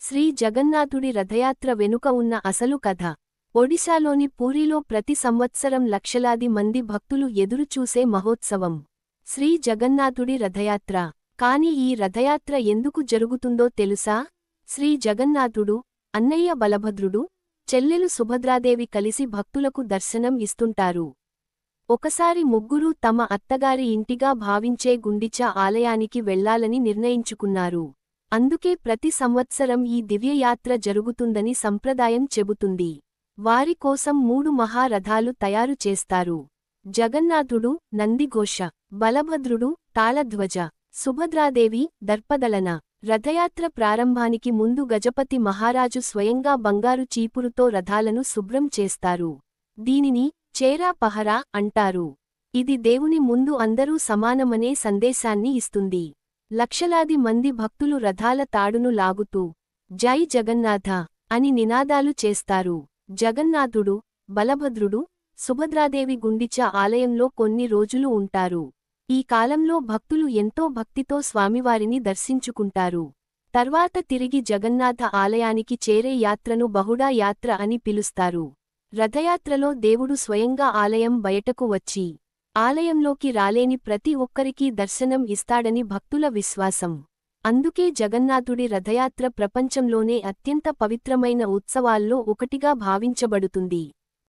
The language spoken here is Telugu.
శ్రీ జగన్నాథుడి రథయాత్ర వెనుక ఉన్న అసలు కథ. ఒడిశాలోని పూరీలో ప్రతి సంవత్సరం లక్షలాది మంది భక్తులు ఎదురుచూసే మహోత్సవం శ్రీ జగన్నాథుడి రథయాత్ర. కాని ఈ రథయాత్ర ఎందుకు జరుగుతుందో తెలుసా? శ్రీ జగన్నాథుడు, అన్నయ్య బలభద్రుడు, చెల్లెలు సుభద్రాదేవి కలిసి భక్తులకు దర్శనం ఇస్తుంటారు. ఒకసారి ముగ్గురూ తమ అత్తగారి ఇంటిగా భావించే గుండిచా ఆలయానికి వెళ్లాలని నిర్ణయించుకున్నారు. అందుకే ప్రతి సంవత్సరం ఈ దివ్యయాత్ర జరుగుతుందని సంప్రదాయం చెబుతుంది. వారి కోసం 3 మహారథాలు తయారు చేస్తారు. జగన్నాథుడు నందిఘోష, బలభద్రుడు తాళధ్వజ, సుభద్రాదేవి దర్పదళన. రథయాత్ర ప్రారంభానికి ముందు గజపతి మహారాజు స్వయంగా బంగారు చీపురుతో రథాలను శుభ్రం చేస్తారు. దీనిని చేరా పహరా అంటారు. ఇది దేవుని ముందు అందరూ సమానమనే సందేశాన్ని ఇస్తుంది. లక్షలాది మంది భక్తులు రథాల తాడును లాగుతూ జై జగన్నాథ అని నినాదాలు చేస్తారు. జగన్నాథుడు, బలభద్రుడు, సుభద్రాదేవి గుండిచా ఆలయంలో కొన్ని రోజులు ఉంటారు. ఈ కాలంలో భక్తులు ఎంతో భక్తితో స్వామివారిని దర్శించుకుంటారు. తర్వాత తిరిగి జగన్నాథ ఆలయానికి చేరే యాత్రను బహుడా యాత్ర అని పిలుస్తారు. రథయాత్రలో దేవుడు స్వయంగా ఆలయం బయటకు వచ్చి ఆలయంలోకి రాలేని ప్రతి ఒక్కరికీ దర్శనం ఇస్తాడని భక్తుల విశ్వాసం. అందుకే జగన్నాథుడి రథయాత్ర ప్రపంచంలోనే అత్యంత పవిత్రమైన ఉత్సవాల్లో ఒకటిగా భావించబడుతుంది.